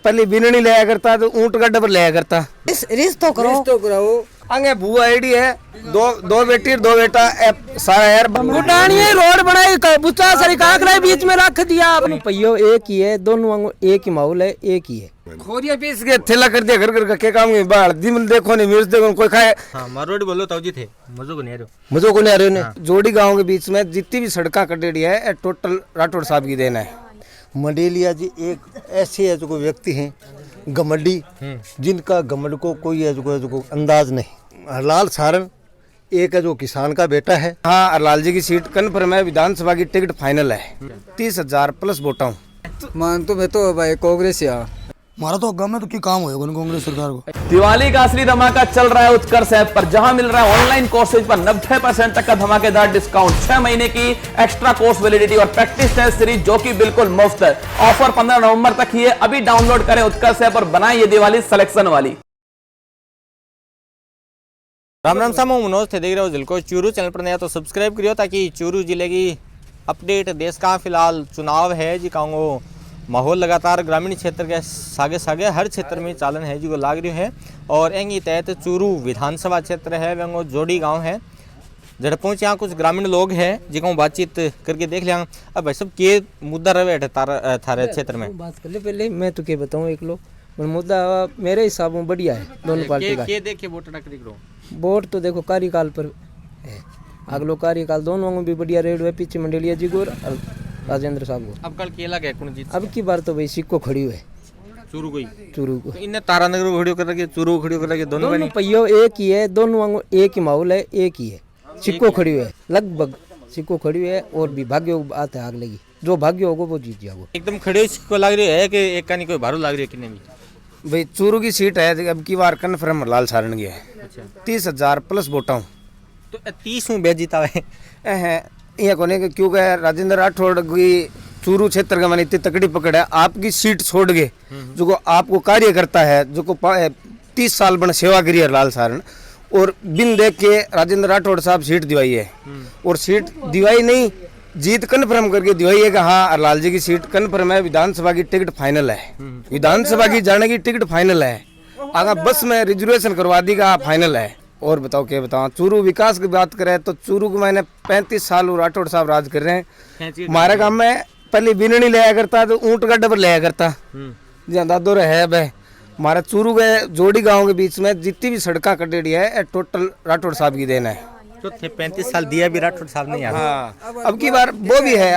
पहले बिननी लिया करता तो ऊंट गड्ढे पर लिया करता। रिश्त तो करो। आगे बुआ आईडी है, दो बेटी और दो बेटा सारा यार गुटानी रोड बनाई बुच्चा सारी काकरा बीच में रख दिया। पहियो एक ही है, दोनों एक ही माहौल है, एक ही है। खोरिया पीस के थैला कर दिया घर घर का, क्या काम है बाहर दिन देखो नहीं मिर्च देखो कोई खाए। हाँ मारवाड़ी बोलो ताऊ जी थे, मजो को नहीं आ रहे हो। मजो को नहीं आ रहे हो। जोड़ी गांव के बीच में जितनी भी सड़कें कटेड़ी है टोटल राठौड़ साहब की देना है। मंडेलिया जी एक ऐसे है जो व्यक्ति हैं गमंडी, जिनका गमंड को कोई है जो अंदाज नहीं। हरलाल सारण एक है जो किसान का बेटा है। हाँ, हरलाल जी की सीट कन्फर्म है, विधानसभा की टिकट फाइनल है। 30,000 प्लस वोटा हूँ। मान तो मैं तो भाई कांग्रेस या हमारा तो गम है तो क्या काम होगा कांग्रेस सरकार को। दिवाली का असली धमाका चल रहा है उत्कर्ष ऐप पर, जहां मिल रहा है ऑनलाइन कोर्सेज पर 90% तक का धमाकेदार डिस्काउंट, 6 महीने की एक्स्ट्रा कोर्स वैलिडिटी और प्रैक्टिस टेस्ट सीरीज जो कि बिल्कुल मुफ्त है। ऑफर 15 नवंबर तक ही है। अभी डाउनलोड करें उत्कर्ष ऐप और बनाएं ये दिवाली सिलेक्शन वाली। राम राम सा, मैं मनोज थे, देख रहे हो जिले चूरू चैनल पर नया तो सब्सक्राइब करियो ताकि चूरू जिले की अपडेट देश का फिलहाल चुनाव है जी कहूँ माहौल लगातार ग्रामीण क्षेत्र के सागे सागे हर क्षेत्र में चालन है जी को लाग रही है। और एंगी तहत चूरू विधानसभा क्षेत्र है, वंगो जोड़ी गांव है। जड़ पहुँच यहाँ कुछ ग्रामीण लोग हैं जिनको बातचीत करके देख लिया। अब भाई सब के मुद्दा रहे थारे क्षेत्र में बात कर ले पहले, मैं तो क्या बताऊँ। एक लोग मुद्दा मेरे हिसाब में बढ़िया है दोनों पार्टी का। देखे वोट वोट तो देखो कार्यकाल पर है, अगलो कार्यकाल दोनों में भी बढ़िया रेड है। पीछे मंडेलिया जी को और राजेंद्र साहब को। अब कल केला गया कौन जीत? अब की बार तो भाई सिक्को खड़ी है चूरू को। चूरू को इन्हें तारानगर को खड़ियो कर रखे, चूरू को खड़ियो कर रखे, दोनों पहियो एक ही है, दोनों एक ही माहौल है, एक ही है। सिक्को खड़ी है, लगभग सिक्को खड़ी है। और भी भाग्य बात है, आग लगी जो भाग्य होगा वो जीत जाएगा। एकदम खड़े सिक्को लग रही है कि एक का नहीं कोई भारू लग रही है किन्ने भी। भाई चूरू की सीट है, अब की बार कन्फर्म हरलाल सारण की है। 30,000 प्लस वोटा हूँ तो 30 में बेच जीता है ये कोने के क्योंकि राजेंद्र राठौड़ की चूरू क्षेत्र का मैंने इतनी तकड़ी पकड़ है। आपकी सीट छोड़ के जो को आपको कार्य करता है, जो को 30 साल बन सेवा करी है हरलाल सारण, और बिन देख के राजेंद्र राठौड़ साहब सीट दिवाई है। और सीट दिवाई नहीं, जीत कन्फर्म करके दिवाई है कि हाँ हरलाल जी की सीट कन्फर्म है। विधानसभा की टिकट फाइनल है, विधानसभा की जाने की टिकट फाइनल है। आगे बस में रिजर्वेशन करवा दी का फाइनल है। और बताओ क्या बताओ, चूरू विकास की बात करें तो चूरू को मैंने 35 साल राठौड़ साहब राज कर रहे हैं। हमारे गांव में पहले बिननी लिया करता तो ऊंट गड्ढे पर लिया करता, जहाँ दादो है भाई। हमारे चूरू के जोड़ी गांव के बीच में जितनी भी सड़कें कटेड़ी है टोटल राठौड़ साहब की देना है। तो 35 साल दिया भी राठौड़ साहब नहीं यार। हाँ, अब की बार वो भी है।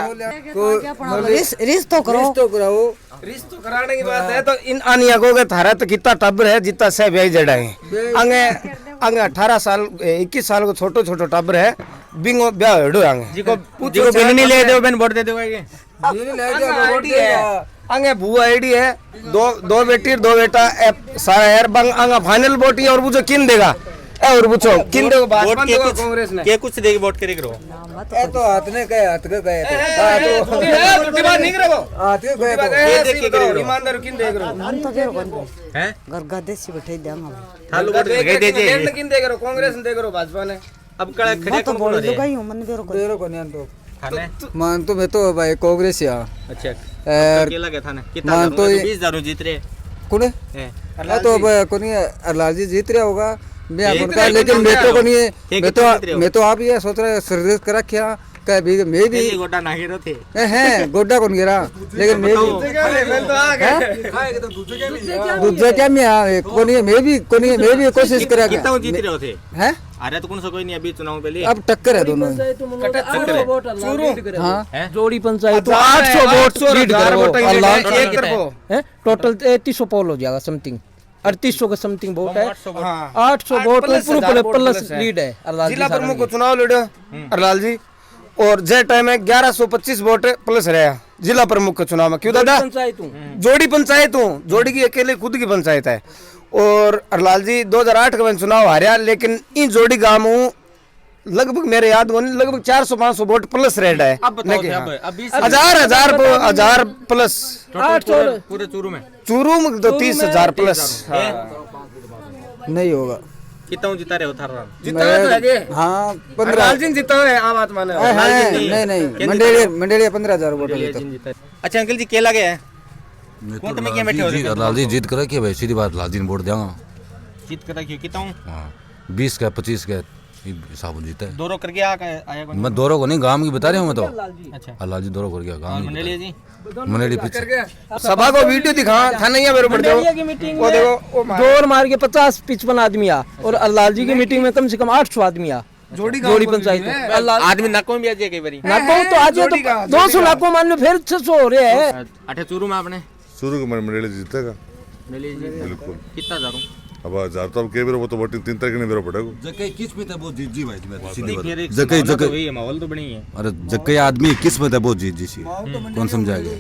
रिश्त तो करो। रिश्त तो कराने की बात है तो इन आनिया को थारा तो कितना टब्बर है जितना से ब्याह जड़ा है। आगे 18 साल 21 साल को छोटो छोटो टब्बर है, बिंगो ब्याह हड़ो आगे जिको बिननी ले दो बेन वोट दे दो ये आगे बुआ आईडी है, दो बेटी और दो बेटा सारा यार बंग आगे फाइनल वोट है। और वो जो किन देगा और पूछो किन देगा भाजपा देगा कांग्रेस ने के कुछ देगी वोट करे करो। ए तो हाथ ने कहे हाथ के कहे तो बात नहीं करो, हाथ के कहे ये देख के करो ईमानदार किन देख रहो हम तो करो हैं घर गद्दे से बैठे देंगे थालू वोट दे दे किन देख रहो, कांग्रेस ने देख रहो भाजपा ने। अब कड़ा खड़े तो कौन बोल रहे दो कहीं मन बेरो को देरो को नहीं तो थाने। मान तो मैं तो भाई कांग्रेस या अच्छा और केला गया थाने कितना मान तो 20,000 जीत रहे कौन है तो कोनी हरलाल जी जीत रहा होगा उनका। लेकिन मैं तो कोनी मैं तो आप ये सोच रहे सर्विस करा क्या कभी मैं भी गोटा ना गिरो थे हैं गोड्डा कौन गिरा, लेकिन मैं भी दूसरे क्या मैं भी कोशिश करा। कितना जीत रहे थे हैं अरे तो कौन सा कोई नहीं अभी चुनाव पहले अब टक्कर है दोनों। हाँ जोड़ी पंचायत 800 वोट लीड कर टोटल 3300 पोल हो जाएगा समथिंग, 3800 का समथिंग वोट है। 800 वोट प्लस लीड है। जिला प्रमुख को चुनाव लड़ो हरलाल जी, और जे टाइम है 1125 वोट प्लस रहा जिला प्रमुख के चुनाव में। क्यों दादा जोड़ी पंचायत हूँ, जोड़ी की अकेले खुद की पंचायत है। और हरलाल जी 2008 का मैंने चुनाव हारा, लेकिन इन जोड़ी गांव लगभग मेरे याद में लगभग 400-500 वोट प्लस रेड है। हजार प्लस पूरे चूरू में तो 30,000 प्लस नहीं होगा। कितना जीता रहे हो थारा? हाँ 15 जीता है आवाज माने नहीं मंडेलिया 15,000 वोट जीता। अच्छा अंकल जी केला गया है कोर्ट में क्या बैठे हो रहे हो? लाल जी जीत कर रखी है भाई, सीधी बात, लाल जी ने वोट देंगे। जीत कर रखी कितना हूँ? हाँ 20 का 25 का हिसाब जीता है। दौरो करके आया कौन? मैं दौरों को नहीं, गांव की बता रहा हूँ मैं तो। अच्छा, लाल जी दौरों कर गया और गांव मंडली जी? मनेड़ी पीछे। सभा को वीडियो दिखा था नहीं है मेरे ऊपर मंडलिया की मीटिंग वो में देखो दौड़ मार के 50-55 आदमी आ, और लाल जी की मीटिंग में कम से कम 800 आदमी आ। जोड़ी पंचायत में आदमी नाकों में भी आ जाए कई बारी। नाकों तो आज तो 200 नाकों मान लो, फिर 600 हो रहे हैं। अठे चूरू में आपने शुरू के मंडली जीतेगा मंडली जी बिल्कुल। कितना जा रहा हूँ? अब हजार तो अब के बेरो वो तो वोटिंग 3 तारीख ने बेरो पड़ेगा। जके किस में था वो जीत जी भाई, सीधी फिर एक बात। जके संभावना तो जके हुई है, माहौल तो बनी है। अरे जके आदमी किस में था वो जीत जी सी, कौन समझाएगा।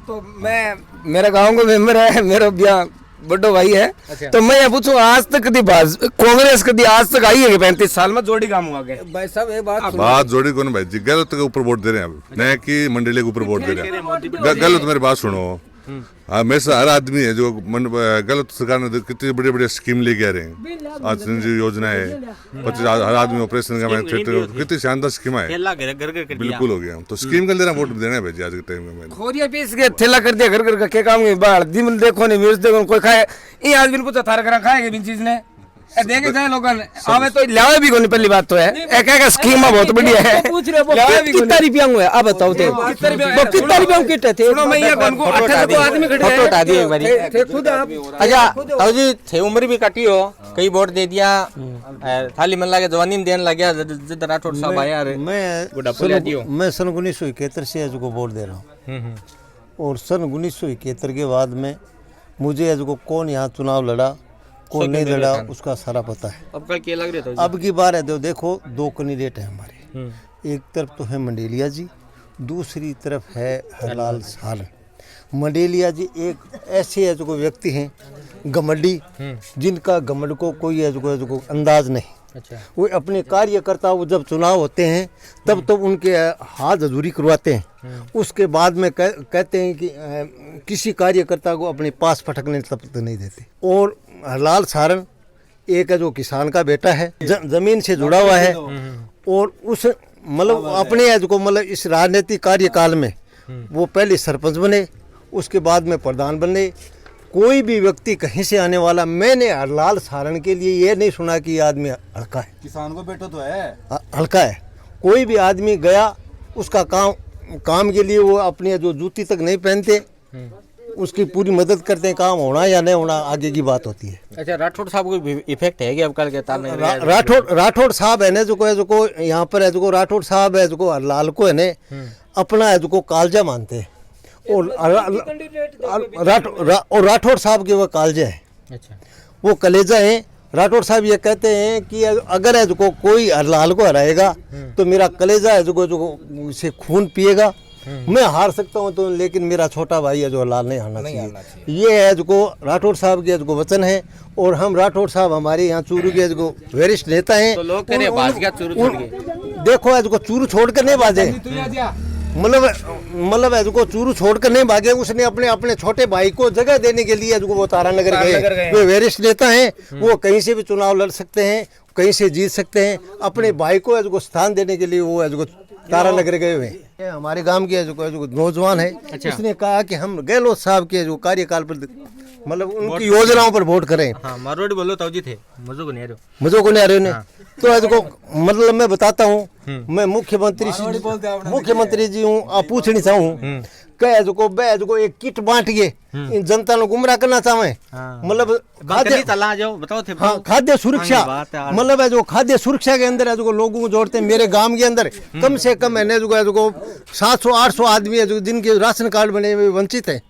तो मैं, मेरा गांव का मेंबर है, मेरा ब्याह बड़ो भाई है। तो मैं ये पूछूं, आज तक कभी कांग्रेस कभी आज तक आई है कि 35 साल में जोड़ी काम हुआ गया? भाई साहब एक बात जोड़ी कौन भाई जी, गलत के ऊपर वोट दे रहे हैं अब, नया की मंडली के ऊपर वोट दे रहे हैं। गलत मेरी बात सुनो, हमेशा हर आदमी है जो गलत सरकार ने कितनी बड़ी बड़ी स्कीम लेके आ रहे हैं। आज संजीव योजना है, 25 हर आदमी ऑपरेशन का कितनी शानदार स्कीम है, बिल्कुल हो गया। तो स्कीम का लेना वोट देना है भाई जी आज के टाइम में। खोरिया पीस के थैला कर दिया घर घर का, क्या काम है बाहर दिन देखो नहीं मिर्च देखो कोई खाए, ये आदमी पूछा थारा करा खाएगा बिन चीज ने देखे जाए लोगों ने आवे तो लावे भी कोनी। पहली बात तो है एक एक स्कीम बहुत बढ़िया है। पूछ रहे हो कितना रुपया हुआ है, आप बताओ तो वो कितना रुपया किट थे? सुनो मैं ये कौन को 18 आदमी खड़े फोटो हटा दिए एक बारी। थे खुद आप। अच्छा ताऊ जी थे उम्र भी काटी हो, कई वोट दे दिया, थाली मन लगे जवानी में देने लग गया, जिद राठौड़ साहब आया रे मैं सन 1971 से आज को वोट दे रहा हूँ, और सन 1971 के बाद में मुझे आज को कौन यहाँ चुनाव लड़ा कौन नहीं लड़ा उसका सारा पता है। अब कल क्या लग रहा था? अब की बार है तो देखो 2 कैंडिडेट है हमारे, एक तरफ तो है मंडेलिया जी, दूसरी तरफ है हरलाल सालन। मंडेलिया जी एक ऐसे जो व्यक्ति हैं घमंडी, जिनका घमंड को कोई जो अंदाज नहीं। अच्छा, वो अपने कार्यकर्ता वो जब चुनाव होते हैं तब तो उनके हाथ हजूरी करवाते हैं, उसके बाद में कहते हैं कि किसी कार्यकर्ता को अपने पास फटकने तब तक नहीं देते। और हरलाल सारण एक है जो किसान का बेटा है, जमीन से जुड़ा हुआ है, और उस मतलब अपने मतलब इस राजनीतिक कार्यकाल में वो पहले सरपंच बने, उसके बाद में प्रधान बने। कोई भी व्यक्ति कहीं से आने वाला, मैंने हरलाल सारण के लिए ये नहीं सुना कि ये आदमी हल्का है, किसान को बेटा तो है हल्का है। कोई भी आदमी गया उसका काम के लिए वो अपनी जो जूती तक नहीं पहनते, उसकी पूरी मदद करते हैं, काम होना या नहीं होना आगे की बात होती है। अच्छा राठौड़ साहब को इफेक्ट है कि अब कल के ताने राठौड़ साहब है ना जो यहाँ पर है जो राठौड़ साहब है जो हरलाल को है ना अपना है जो कालजा मानते हैं, और राठौड़ साहब के वो कालजे हैं। अच्छा, वो कलेजा हैं। राठौड़ साहब ये कहते हैं कि अगर है जो कोई हरलाल को हराएगा तो मेरा कलेजा है जो से खून पिएगा, मैं हार सकता हूँ तो, लेकिन मेरा छोटा भाई है जो हरलाल नहीं हारना चाहिए। ये है जो राठौड़ साहब के जो वचन है, और हम राठौड़ साहब हमारे यहाँ चूरू के जो वरिष्ठ नेता हैं। तो लोग कह रहे हैं भाज गया चूरू छोड़ के। देखो है जो चूरू छोड़ कर नहीं भाजे, मतलब है जो चूरू छोड़कर नहीं भागे, उसने अपने छोटे भाई को जगह देने के लिए जो वो तारानगर गए। वे वरिष्ठ नेता हैं, वो कहीं से भी चुनाव लड़ सकते हैं, कहीं से जीत सकते हैं। अपने भाई को जो स्थान देने के लिए वो है जो तारानगर गए हुए हैं। हमारे गांव के जो नौजवान है, उसने कहा कि हम गहलोत साहब के जो कार्यकाल पर मतलब उनकी योजनाओं पर वोट करें। हाँ, मारवाड़ी बोलो ताऊ जी थे, मुझे को नहीं आ रहे, मुझे को नहीं आ रहे तो आज को मतलब मैं बताता हूँ, मैं मुख्यमंत्री जी हूँ, आप पूछ नहीं चाहूँ कह जो एक किट बांट के इन जनता को गुमराह करना चाहे, मतलब खाद्य सुरक्षा, मतलब है जो खाद्य सुरक्षा के अंदर है जो लोगों को जोड़ते हैं। मेरे गांव के अंदर कम से कम है जो 700-800 आदमी है जो जिनके राशन कार्ड बने हुए वंचित है,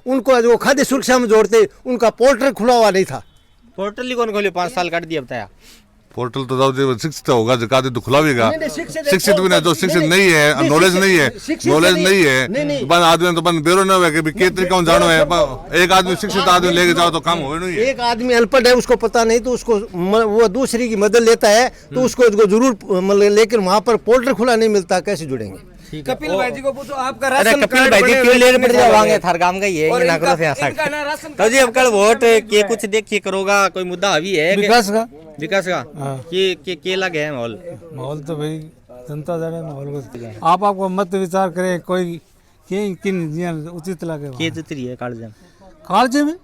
उनको है जो खाद्य सुरक्षा में जोड़ते। उनका पोर्टल खुला हुआ नहीं था। पोर्टल ही कौन खोले, 5 साल काट दिया बताया। पोर्टल तो शिक्षित होगा, जकाते तो खुलावेगा, शिक्षित भी नहीं, जो शिक्षित नहीं है, नॉलेज नहीं है, बन आदमी तो बन बेरो न है कि कितने कौन जानो है। एक आदमी शिक्षित आदमी लेके जाओ तो काम हो नहीं है। एक आदमी अनपढ़ है, उसको पता नहीं, तो उसको वो दूसरी की मदद लेता है तो उसको जरूर मतलब, लेकिन वहाँ पर पोर्टल खुला नहीं मिलता, कैसे जुड़ेंगे? कपिल भाई जी को पूछो, आपका राशन कपिल भाई जी क्यों लेने पड़ जाओगे, थार काम का ही है, ना करो से तो जी अब कल वोट के कुछ देखिए करोगा, कोई मुद्दा अभी है विकास का के लगे है माहौल तो भाई जनता जाने माहौल को, आप आपको मत विचार करें, कोई उचित लगे के जितरी है कालजन कालजे में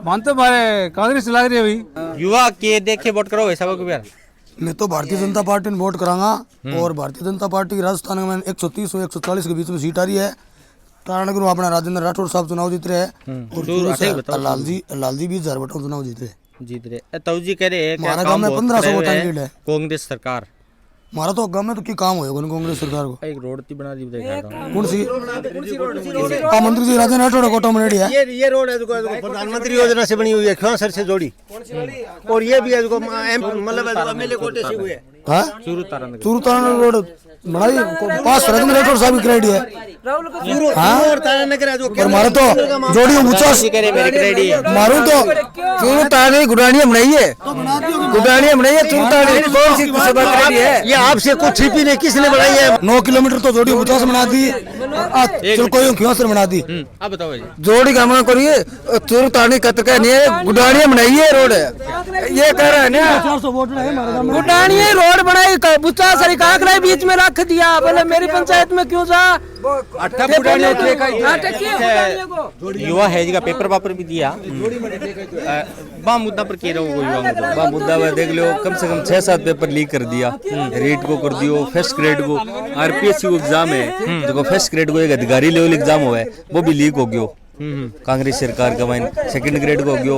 मान तो मारे कांग्रेस लग रही है भाई। युवा के देख के वोट करो वैसा को यार। मैं तो भारतीय जनता पार्टी में वोट करांगा और भारतीय जनता पार्टी की राजस्थान में 130 और 140 के बीच में सीट आ रही है। तारानगर में अपना राजेंद्र राठौड़ साहब चुनाव जीत रहे हैं और चूरू से लालजी 20,000 वोटों चुनाव जीत रहे। तो जी कह रहे हैं हमारा गांव में 1500 वोट लीड है कांग्रेस सरकार। हमारा तो गांव में तो क्या काम होगा कांग्रेस सरकार को। एक रोड ती बना दी बताइए कौन सी मंत्री जी राजेंद्र राठौड़ कोटा में है। ये रोड है जो प्रधानमंत्री योजना से बनी हुई है, ख्यासर से जोड़ी। और ये भी है जो मतलब एमएलए कोटे से हुए है। चूरू तारानगर रोड बनाई पास राजेंद्र राठौड़ साहब की क्रेडिट है। हमारे तो जोड़ी मारू तो चूरू तारानगर गुडानिया बनाई है, चूरू तारानगर कौन सी सभा क्रेडिट है? ये आपसे कुछ छिपी नहीं, किसने बनाई है? 9 किलोमीटर तो जोड़ी 50 बना दी, चल कोई ख्यासर बना दी। अब बताओ जी जोड़ी काम करिए चूरू तारानगर कत का नहीं है, गुडानिया बनाई है रोड है। ये कह रहा है ना गुडानिया रोड बनाई, बुच्चा सरी काकरा बीच में रख दिया। बोले मेरी पंचायत में क्यों जा युवा है जी का पेपर वापर भी दिया। बा मुद्दा पर कह रहा हूँ मुद्दा में देख लो कम से कम 6-7 पेपर लीक कर दिया। रेट को कर दियो, फर्स्ट ग्रेड को आरपीएससी को एग्जाम है, देखो फर्स्ट ग्रेड को एक अधिकारी लेवल एग्जाम हुआ है वो भी लीक हो गयो कांग्रेस सरकार का। माइन सेकंड ग्रेड को हो गयो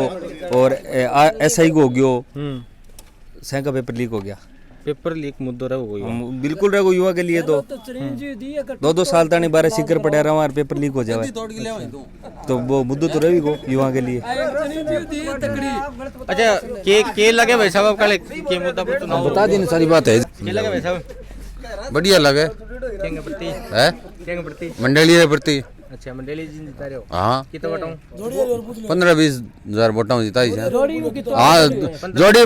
और एसआई को हो गयो, सह का पेपर लीक हो गया। पेपर लीक मुद्दो रहो बिल्कुल रहो युवा के लिए तो 2-2 साल तक 12 सीकर पड़ा रहा हमारे पेपर लीक हो जाए तो वो मुद्दो तो रही को युवा के लिए। अच्छा के लगे भाई साहब का के मुद्दा पर चुनाव बता देने सारी बात है। के लगे भाई साहब बढ़िया लगे केंगे प्रति है प्रति मंडली प्रति। अच्छा मंडली जी जिता रहे हो हाँ कितना वोटाऊं 15-20 हजार वोटाऊं जिता ही हाँ जोड़ी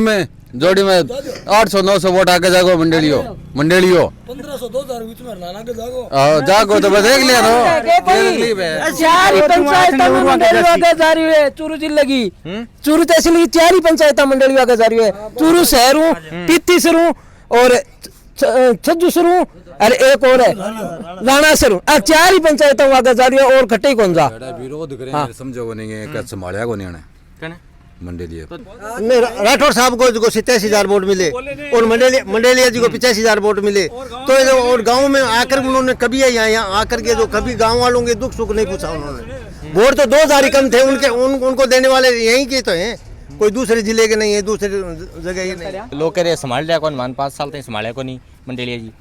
में 800-900 वोट आगे जागो मंडलियो 1500-2000 बीच में लाना के जागो तो देख लिया है चूरू जिले की चूरू तहसील की 4 पंचायत मंडली आगे जा रही है। चूरू शहर हूँ, पित्ती सर हूँ और छज्जू सर हूँ और एक और है राणा सर हूँ। 4 पंचायत आगे जा रही है और खट्टे कौन जा विरोध करें समझो नहीं संभालिया को नहीं मंडली राठौड़ साहब को 87,000 वोट मिले और मंडेलिया जी को 85,000 वोट मिले। तो और गांव में आकर उन्होंने कभी यहाँ आकर के जो कभी गांव वालों के दुख सुख नहीं पूछा उन्होंने। वोट तो 2,000 ही कम थे उनके, उनको देने वाले यहीं के तो हैं, कोई दूसरे जिले के नहीं है, दूसरे जगह ही नहीं। लोग कह रहे संभाल लिया कौन 5 साल तक संभाला को नहीं मंडेलिया जी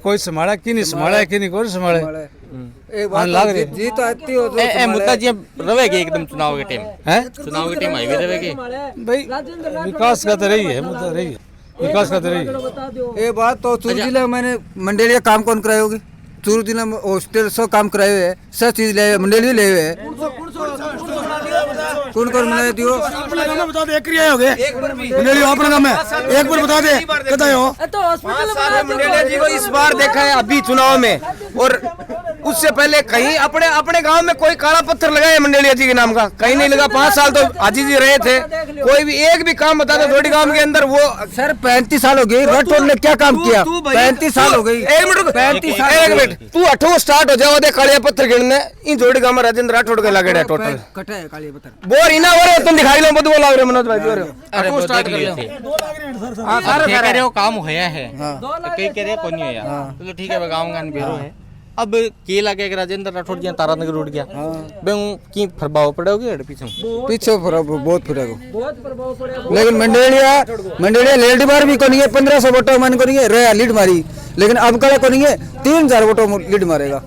कोई संभाला कि नहीं संभाला कि नहीं कोई संभाले लग रही जीत आती हो ए मुद्दा जी रहेगी एकदम चुनाव के टाइम है, चुनाव के टाइम हाईवे रहेगी भाई विकास का तो रही है मुद्दा रही है विकास का तो रही है। ये बात तो चूरू जिले में मैंने मंडेलिया काम कौन कराए होगी? चूरू जिले में हॉस्टल 100 काम कराए हुए है, सब चीज ले मंडेली ले हुए है। कौन कौन बनाए दियो बता दे क्रिया हो गए मंडली अपना नाम है एक बार बता दे कहता हो तो हॉस्पिटल मंडेलिया जी को इस बार देखा है अभी चुनाव में और उससे पहले कहीं अपने गांव में कोई काला पत्थर लगाया मंडेलिया जी के नाम का कहीं नहीं लगा। 5 साल तो हाजी जी रहे थे, कोई भी एक भी काम बता दो थोड़ी गांव के अंदर वो सर 35 साल हो गए राठौड़ ने क्या काम किया? 35 साल हो गई। 1 मिनट तू 8 स्टार्ट हो जाओ दे काले पत्थर गिनने इन जोड़ी गांव में राजेंद्र राठौड़ के लगे है टोटल कटे है काले पत्थर बोर इना हो रहे तुम दिखाई लो बदबू लाग रहे मनोज भाई जोर अरे स्टार्ट कर लो हां सारा कह रहे हो काम होया है कई कह रहे कोनी होया तो ठीक है गांव गान बेरो है। अब के लगे कि राजेंद्र राठौड़ जी तारानगर उड़ गया बे की प्रभाव पड़ेगी पीछे बहुत पड़ेगा। लेकिन मंडेलिया लीड मार भी कोनी है 1500 वोटों मान कोनी है रे लीड मारी, लेकिन अब कल कोनी है 3,000 वोटों लीड मारेगा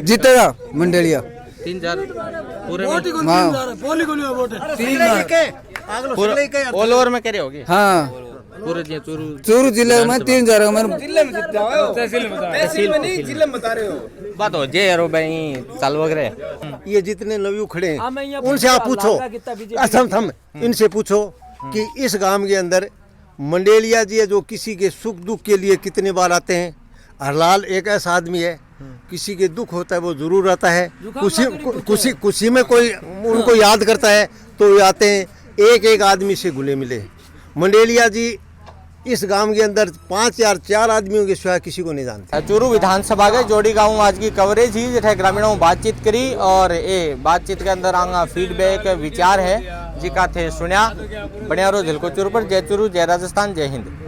जीतेगा मंडेलिया 3,000 पूरे ऑल ओवर में कह रहे होगे। हाँ पूरे चूरू जिले में 3,000 जिले में बता रहे हो बात हो जे यारो भाई चाल वगैरह ये जितने नवयु खड़े हैं उनसे आप पूछो थम इनसे पूछो कि इस गांव के अंदर मंडेलिया जी है जो किसी के सुख दुख के लिए कितने बार आते हैं। हरलाल एक ऐसा आदमी है किसी के दुख होता है वो जरूर आता है, खुशी में कोई उनको याद करता है तो वो आते हैं। एक आदमी से घुले मिले। मंडेलिया जी इस गांव के अंदर 5 या 4 आदमियों के सिवा किसी को नहीं जानते। चूरू विधानसभा के जोड़ी गाँव आज की कवरेज ही जिठे ग्रामीणों बातचीत करी और ये बातचीत के अंदर आंगा फीडबैक विचार है जी का थे सुनिया। बनिया रो झलको चूरू पर जय चूरू जय राजस्थान जय हिंद।